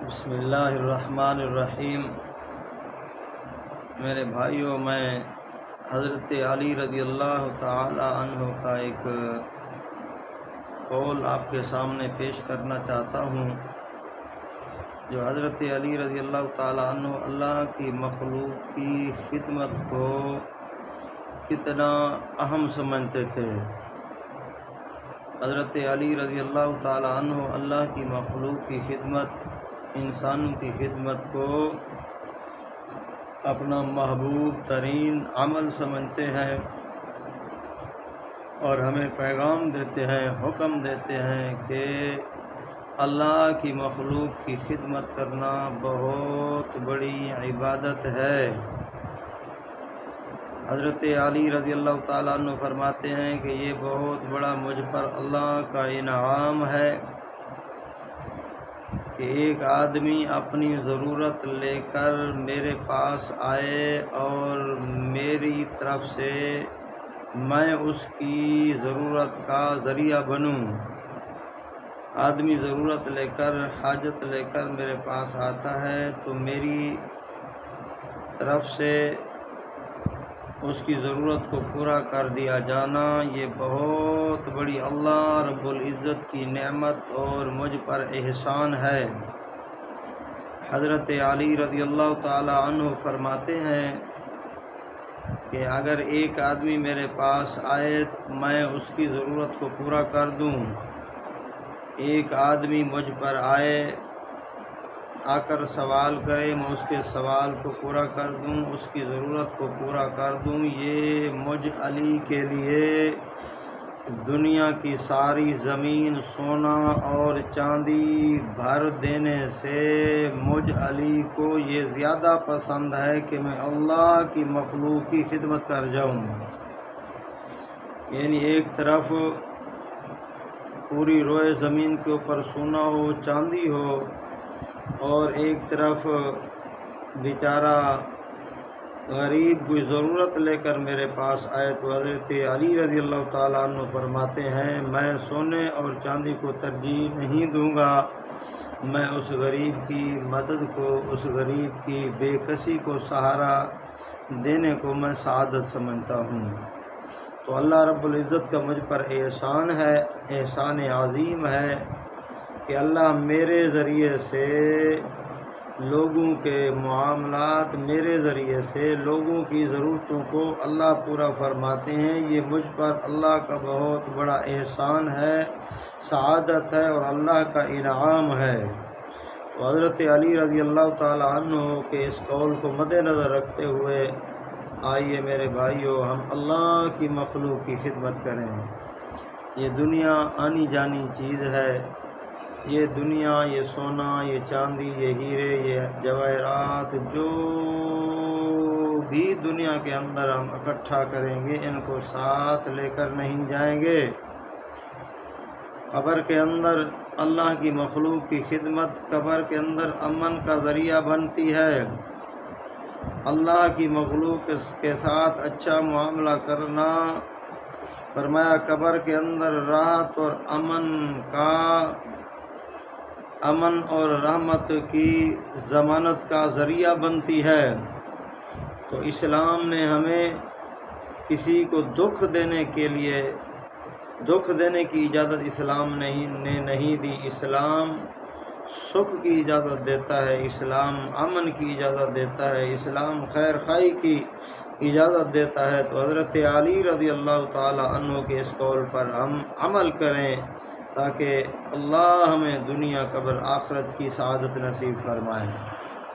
بسم اللہ الرحمن الرحیم۔ میرے بھائیوں، میں حضرت علی رضی اللہ تعالی عنہ کا ایک قول آپ کے سامنے پیش کرنا چاہتا ہوں، جو حضرت علی رضی اللہ تعالی عنہ اللہ کی مخلوق کی خدمت کو کتنا اہم سمجھتے تھے۔ حضرت علی رضی اللہ تعالی عنہ اللہ کی مخلوق کی خدمت، انسانوں کی خدمت کو اپنا محبوب ترین عمل سمجھتے ہیں، اور ہمیں پیغام دیتے ہیں، حکم دیتے ہیں کہ اللہ کی مخلوق کی خدمت کرنا بہت بڑی عبادت ہے۔ حضرت علی رضی اللہ تعالیٰ عنہ فرماتے ہیں کہ یہ بہت بڑا مجھ پر اللہ کا انعام ہے کہ ایک آدمی اپنی ضرورت لے کر میرے پاس آئے اور میری طرف سے میں اس کی ضرورت کا ذریعہ بنوں۔ آدمی ضرورت لے کر، حاجت لے کر میرے پاس آتا ہے تو میری طرف سے اس کی ضرورت کو پورا کر دیا جانا، یہ بہت بڑی اللہ رب العزت کی نعمت اور مجھ پر احسان ہے۔ حضرت علی رضی اللہ تعالی عنہ فرماتے ہیں کہ اگر ایک آدمی میرے پاس آئے میں اس کی ضرورت کو پورا کر دوں، ایک آدمی مجھ پر آ کر سوال کرے، میں اس کے سوال کو پورا کر دوں، اس کی ضرورت کو پورا کر دوں، یہ مجھ علی کے لیے دنیا کی ساری زمین سونا اور چاندی بھر دینے سے مجھ علی کو یہ زیادہ پسند ہے کہ میں اللہ کی مخلوق کی خدمت کر جاؤں۔ یعنی ایک طرف پوری روئے زمین کے اوپر سونا ہو، چاندی ہو، اور ایک طرف بیچارہ غریب کوئی ضرورت لے کر میرے پاس آئے تو حضرت علی رضی اللہ تعالیٰ عنہ فرماتے ہیں میں سونے اور چاندی کو ترجیح نہیں دوں گا، میں اس غریب کی مدد کو، اس غریب کی بے کسی کو سہارا دینے کو میں سعادت سمجھتا ہوں۔ تو اللہ رب العزت کا مجھ پر احسان ہے، احسان عظیم ہے کہ اللہ میرے ذریعے سے لوگوں کے معاملات، میرے ذریعے سے لوگوں کی ضرورتوں کو اللہ پورا فرماتے ہیں۔ یہ مجھ پر اللہ کا بہت بڑا احسان ہے، سعادت ہے اور اللہ کا انعام ہے۔ تو حضرت علی رضی اللہ تعالی عنہ کے اس قول کو مد نظر رکھتے ہوئے آئیے میرے بھائیوں، ہم اللہ کی مخلوق کی خدمت کریں۔ یہ دنیا آنی جانی چیز ہے، یہ دنیا، یہ سونا، یہ چاندی، یہ ہیرے، یہ جواہرات، جو بھی دنیا کے اندر ہم اکٹھا کریں گے ان کو ساتھ لے کر نہیں جائیں گے۔ قبر کے اندر اللہ کی مخلوق کی خدمت قبر کے اندر امن کا ذریعہ بنتی ہے۔ اللہ کی مخلوق کے ساتھ اچھا معاملہ کرنا، فرمایا قبر کے اندر راحت اور امن اور رحمت کی ضمانت کا ذریعہ بنتی ہے۔ تو اسلام نے ہمیں کسی کو دکھ دینے کی اجازت اسلام نے نہیں دی۔ اسلام سکھ کی اجازت دیتا ہے، اسلام امن کی اجازت دیتا ہے، اسلام خیر خواہی کی اجازت دیتا ہے۔ تو حضرت علی رضی اللہ تعالی عنہ کے اس قول پر ہم عمل کریں تاکہ اللہ ہمیں دنیا قبر آخرت کی سعادت نصیب فرمائے۔